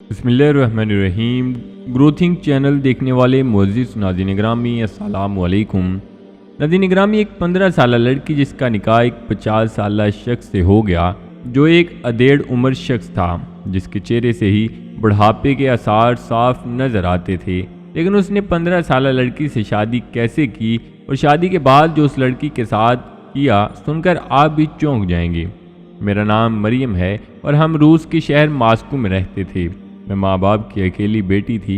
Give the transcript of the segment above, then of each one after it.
बिस्मिल्लाहिर्रहमानिर्रहीम। ग्रोथिंग चैनल देखने वाले मुअज़्ज़िज़ नाज़रीन ग्रामी, अस्सलामु अलैकुम। नाज़रीन ग्रामी, एक 15 साल लड़की जिसका निकाह एक 50 साल शख्स से हो गया, जो एक अधेड़ उम्र शख्स था, जिसके चेहरे से ही बुढ़ापे के आसार साफ नज़र आते थे, लेकिन उसने 15 साल लड़की से शादी कैसे की और शादी के बाद जो उस लड़की के साथ किया सुनकर आप भी चौंक जाएंगे। मेरा नाम मरियम है और हम रूस के शहर मास्को में रहते थे। मैं माँ बाप की अकेली बेटी थी।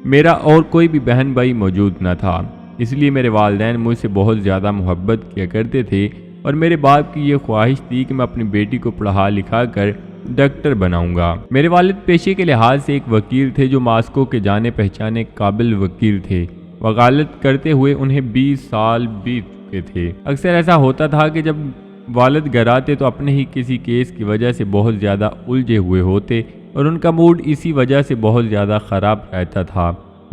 मेरा और कोई भी बहन भाई मौजूद न था, इसलिए मेरे वालिदैन मुझसे बहुत ज़्यादा मोहब्बत किया करते थे और मेरे बाप की ये ख्वाहिश थी कि मैं अपनी बेटी को पढ़ा लिखा कर डॉक्टर बनाऊंगा। मेरे वालिद पेशे के लिहाज से एक वकील थे, जो मास्को के जाने पहचाने काबिल वकील थे। वकालत करते हुए उन्हें 20 साल बीत चुके थे। अक्सर ऐसा होता था कि जब वालिद घर आते तो अपने ही किसी केस की वजह से बहुत ज़्यादा उलझे हुए होते और उनका मूड इसी वजह से बहुत ज़्यादा ख़राब रहता था,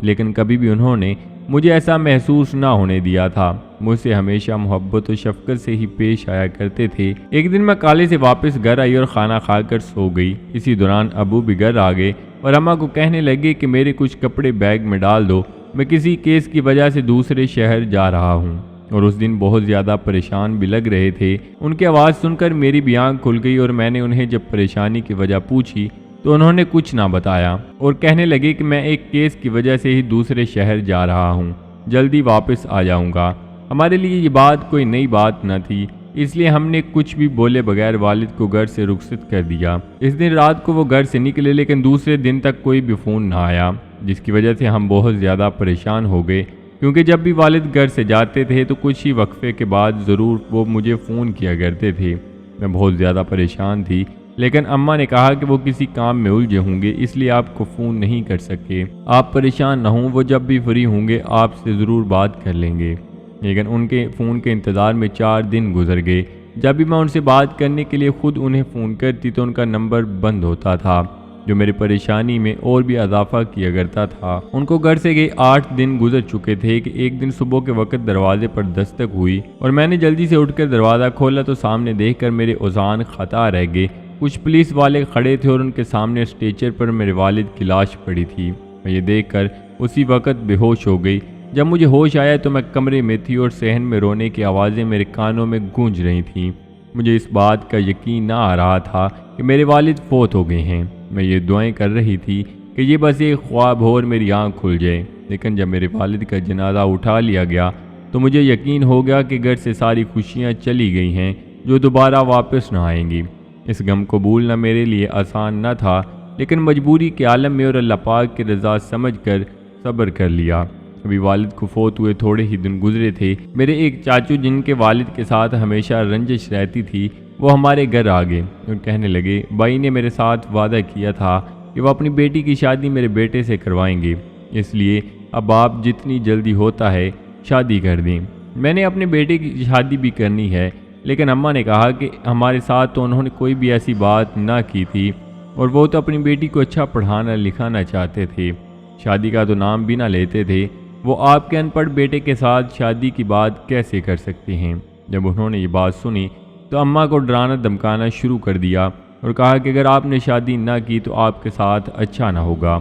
लेकिन कभी भी उन्होंने मुझे ऐसा महसूस ना होने दिया था। मुझसे हमेशा मोहब्बत और शफ़क़त से ही पेश आया करते थे। एक दिन मैं कॉलेज से वापस घर आई और खाना खाकर सो गई। इसी दौरान अबू भी घर आ गए और अम्मा को कहने लगे कि मेरे कुछ कपड़े बैग में डाल दो, मैं किसी केस की वजह से दूसरे शहर जा रहा हूँ। और उस दिन बहुत ज़्यादा परेशान भी लग रहे थे। उनकी आवाज़ सुनकर मेरी भी आँख खुल गई और मैंने उन्हें जब परेशानी की वजह पूछी तो उन्होंने कुछ ना बताया और कहने लगे कि मैं एक केस की वजह से ही दूसरे शहर जा रहा हूँ, जल्दी वापस आ जाऊँगा। हमारे लिए ये बात कोई नई बात न थी, इसलिए हमने कुछ भी बोले बगैर वालिद को घर से रुखसत कर दिया। इस दिन रात को वो घर से निकले, लेकिन दूसरे दिन तक कोई भी फ़ोन ना आया, जिसकी वजह से हम बहुत ज़्यादा परेशान हो गए, क्योंकि जब भी वालिद घर से जाते थे तो कुछ ही वक्फे के बाद ज़रूर वो मुझे फ़ोन किया करते थे। मैं बहुत ज़्यादा परेशान थी, लेकिन अम्मा ने कहा कि वो किसी काम में उलझे होंगे, इसलिए आपको फ़ोन नहीं कर सके। आप परेशान न हों, वो जब भी फ्री होंगे आपसे ज़रूर बात कर लेंगे। लेकिन उनके फ़ोन के इंतज़ार में 4 दिन गुजर गए। जब भी मैं उनसे बात करने के लिए ख़ुद उन्हें फ़ोन करती तो उनका नंबर बंद होता था, जो मेरी परेशानी में और भी इजाफा किया करता था। उनको घर से गए 8 दिन गुजर चुके थे कि एक दिन सुबह के वक्त दरवाजे पर दस्तक हुई और मैंने जल्दी से उठकर दरवाज़ा खोला तो सामने देखकर मेरे औज़ान खता रह गए। कुछ पुलिस वाले खड़े थे और उनके सामने स्ट्रेचर पर मेरे वालिद की लाश पड़ी थी। मैं ये देखकर उसी वक्त बेहोश हो गई। जब मुझे होश आया तो मैं कमरे में थी और सहन में रोने की आवाज़ें मेरे कानों में गूंज रही थीं। मुझे इस बात का यकीन ना आ रहा था कि मेरे वालिद फौत हो गए हैं। मैं ये दुआएं कर रही थी कि ये बस एक ख्वाब हो और मेरी आँख खुल जाए। लेकिन जब मेरे वालिद का जनाजा उठा लिया गया तो मुझे यकीन हो गया कि घर से सारी खुशियाँ चली गई हैं, जो दोबारा वापस ना आएंगी। इस गम को भूलना मेरे लिए आसान न था, लेकिन मजबूरी के आलम में और अल्लाह पाक की रज़ा समझकर सब्र कर लिया। अभी वालिद को फौत हुए थोड़े ही दिन गुजरे थे। मेरे एक चाचू, जिनके वालिद के साथ हमेशा रंजिश रहती थी, वो हमारे घर आ गए और कहने लगे, भाई ने मेरे साथ वादा किया था कि वो अपनी बेटी की शादी मेरे बेटे से करवाएंगे, इसलिए अब आप जितनी जल्दी होता है शादी कर दें। मैंने अपने बेटे की शादी भी करनी है, लेकिन अम्मा ने कहा कि हमारे साथ तो उन्होंने कोई भी ऐसी बात ना की थी और वो तो अपनी बेटी को अच्छा पढ़ाना लिखाना चाहते थे, शादी का तो नाम भी ना लेते थे। वो आपके अनपढ़ बेटे के साथ शादी की बात कैसे कर सकते हैं। जब उन्होंने ये बात सुनी तो अम्मा को डराना धमकाना शुरू कर दिया और कहा कि अगर आपने शादी ना की तो आपके साथ अच्छा ना होगा,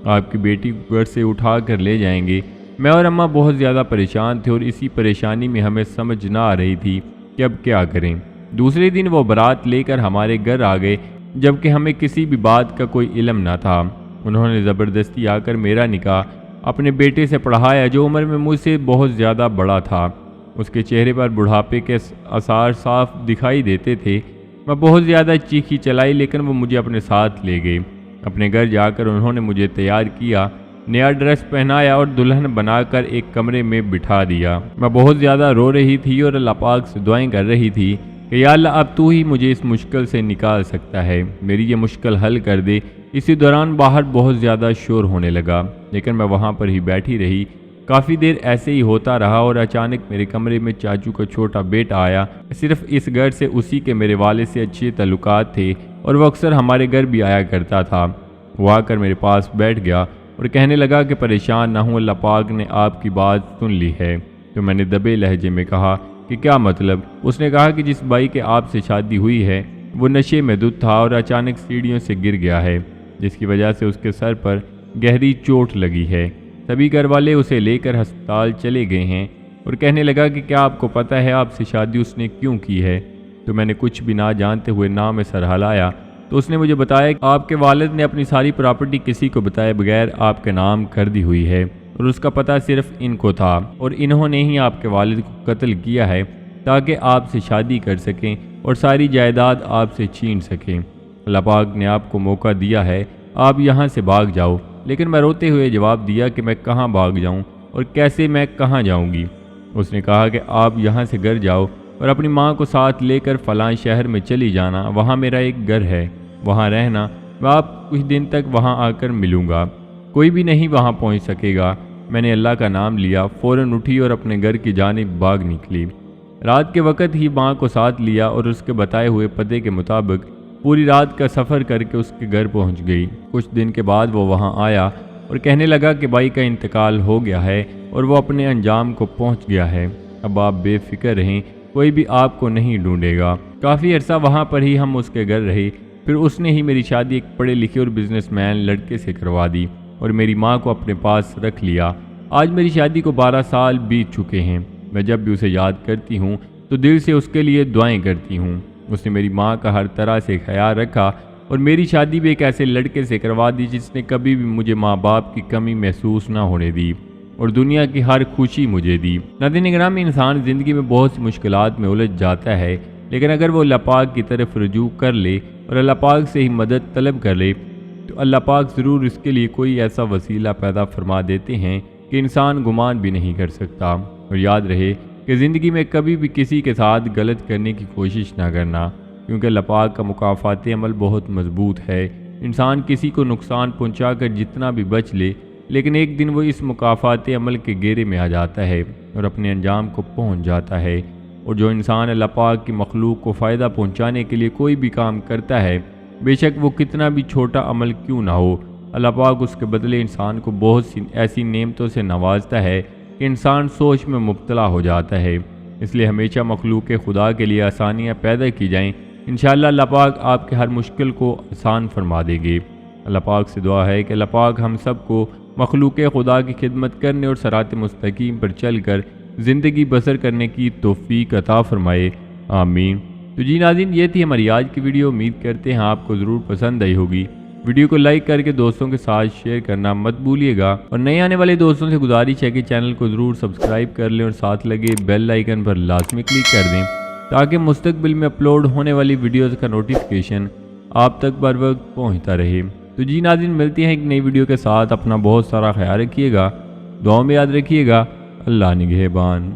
आपकी बेटी को घर से उठा कर ले जाएंगे। मैं और अम्मा बहुत ज़्यादा परेशान थे और इसी परेशानी में हमें समझ ना आ रही थी कि अब क्या करें। दूसरे दिन वो बारात लेकर हमारे घर आ गए, जबकि हमें किसी भी बात का कोई इल्म ना था। उन्होंने ज़बरदस्ती आकर मेरा निकाह अपने बेटे से पढ़ाया, जो उम्र में मुझसे बहुत ज़्यादा बड़ा था। उसके चेहरे पर बुढ़ापे के आसार साफ दिखाई देते थे। मैं बहुत ज़्यादा चीखी चलाई, लेकिन वो मुझे अपने साथ ले गए। अपने घर जाकर उन्होंने मुझे तैयार किया, नया ड्रेस पहनाया और दुल्हन बनाकर एक कमरे में बिठा दिया। मैं बहुत ज़्यादा रो रही थी और अल्लाह पाक से दुआएं कर रही थी कि या अल्लाह, अब तू ही मुझे इस मुश्किल से निकाल सकता है, मेरी ये मुश्किल हल कर दे। इसी दौरान बाहर बहुत ज़्यादा शोर होने लगा, लेकिन मैं वहाँ पर ही बैठी रही। काफ़ी देर ऐसे ही होता रहा और अचानक मेरे कमरे में चाचू का छोटा बेटा आया। सिर्फ इस घर से उसी के मेरे वाले से अच्छे ताल्लुकात थे और वो अक्सर हमारे घर भी आया करता था। वो आकर मेरे पास बैठ गया और कहने लगा कि परेशान ना हूँ, अल्लाह पाक ने आपकी बात सुन ली है। तो मैंने दबे लहजे में कहा कि क्या मतलब। उसने कहा कि जिस भाई के आपसे शादी हुई है वो नशे में धुत था और अचानक सीढ़ियों से गिर गया है। جس کی وجہ سے اس کے سر پر گہری چوٹ لگی ہے۔ سبھی گھر والے اسے لے کر ہسپتال چلے گئے ہیں اور کہنے لگا کہ کیا آپ کو پتہ ہے آپ سے شادی اس نے کیوں کی ہے؟ تو میں نے کچھ بھی نہ جانتے ہوئے نہ میں سر ہلایا تو اس نے مجھے بتایا کہ آپ کے والد نے اپنی ساری پراپرٹی کسی کو بتائے بغیر آپ کے نام کر دی ہوئی ہے اور اس کا پتہ صرف ان کو تھا اور انہوں نے ہی آپ کے والد کو قتل کیا ہے تاکہ آپ سے شادی کر سکیں اور ساری جائیداد آپ سے چھین سکیں۔ اللہ پاک نے آپ کو موقع دیا ہے، آپ یہاں سے بھاگ جاؤ۔ لیکن میں روتے ہوئے جواب دیا کہ میں کہاں بھاگ جاؤں اور کیسے میں کہاں جاؤں گی؟ اس نے کہا کہ آپ یہاں سے گھر جاؤ اور اپنی ماں کو ساتھ لے کر فلاں شہر میں چلی جانا، وہاں میرا ایک گھر ہے، وہاں رہنا، میں آپ کچھ دن تک وہاں آ کر ملوں گا، کوئی بھی نہیں وہاں پہنچ سکے گا۔ میں نے اللہ کا نام لیا، فوراً اٹھی اور اپنے گھر کی جانب بھاگ نکلی۔ رات کے وقت ہی ماں کو ساتھ لیا اور اس کے بتائے ہوئے پتے کے مطابق پوری رات کا سفر کر کے اس کے گھر پہنچ گئی۔ کچھ دن کے بعد وہ وہاں آیا اور کہنے لگا کہ بھائی کا انتقال ہو گیا ہے اور وہ اپنے انجام کو پہنچ گیا ہے، اب آپ بے فکر رہیں، کوئی بھی آپ کو نہیں ڈھونڈے گا۔ کافی عرصہ وہاں پر ہی ہم اس کے گھر رہے، پھر اس نے ہی میری شادی ایک پڑھے لکھے اور بزنس مین لڑکے سے کروا دی اور میری ماں کو اپنے پاس رکھ لیا۔ آج میری شادی کو 12 سال بیت چکے ہیں۔ میں جب بھی اسے یاد کرتی ہوں تو دل سے اس کے لیے دعائیں کرتی ہوں۔ اس نے میری ماں کا ہر طرح سے خیال رکھا اور میری شادی بھی ایک ایسے لڑکے سے کروا دی جس نے کبھی بھی مجھے ماں باپ کی کمی محسوس نہ ہونے دی اور دنیا کی ہر خوشی مجھے دی۔ ناظرین گرامی، انسان زندگی میں بہت سی مشکلات میں الجھ جاتا ہے، لیکن اگر وہ اللہ پاک کی طرف رجوع کر لے اور اللہ پاک سے ہی مدد طلب کر لے تو اللہ پاک ضرور اس کے لیے کوئی ایسا وسیلہ پیدا فرما دیتے ہیں کہ انسان گمان بھی نہیں کر سکتا۔ اور یاد رہے کہ زندگی میں کبھی بھی کسی کے ساتھ غلط کرنے کی کوشش نہ کرنا، کیونکہ اللہ پاک کا مکافات عمل بہت مضبوط ہے۔ انسان کسی کو نقصان پہنچا کر جتنا بھی بچ لے، لیکن ایک دن وہ اس مکافات عمل کے گھیرے میں آ جاتا ہے اور اپنے انجام کو پہنچ جاتا ہے۔ اور جو انسان اللہ پاک کی مخلوق کو فائدہ پہنچانے کے لیے کوئی بھی کام کرتا ہے، بے شک وہ کتنا بھی چھوٹا عمل کیوں نہ ہو، اللہ پاک اس کے بدلے انسان کو بہت سی ایسی نعمتوں سے نوازتا ہے کہ انسان سوچ میں مبتلا ہو جاتا ہے۔ اس لیے ہمیشہ مخلوق خدا کے لیے آسانیاں پیدا کی جائیں، انشاءاللہ اللہ پاک آپ کے ہر مشکل کو آسان فرما دے گے۔ اللہ پاک سے دعا ہے کہ اللہ پاک ہم سب کو مخلوق خدا کی خدمت کرنے اور صراط مستقیم پر چل کر زندگی بسر کرنے کی توفیق عطا فرمائے، آمین۔ تو جی ناظرین، یہ تھی ہماری آج کی ویڈیو، امید کرتے ہیں آپ کو ضرور پسند آئی ہوگی۔ ویڈیو کو لائک کر کے دوستوں کے ساتھ شیئر کرنا مت بھولیے گا اور نئے آنے والے دوستوں سے گزارش ہے کہ چینل کو ضرور سبسکرائب کر لیں اور ساتھ لگے بیل آئیکن پر لازمی کلک کر دیں تاکہ مستقبل میں اپلوڈ ہونے والی ویڈیوز کا نوٹیفیکیشن آپ تک بر وقت پہنچتا رہے۔ تو جی ناظرین، ملتے ہیں ایک نئی ویڈیو کے ساتھ، اپنا بہت سارا خیال رکھیے گا، دعاؤں میں یاد رکھیے گا۔ اللہ نگہبان۔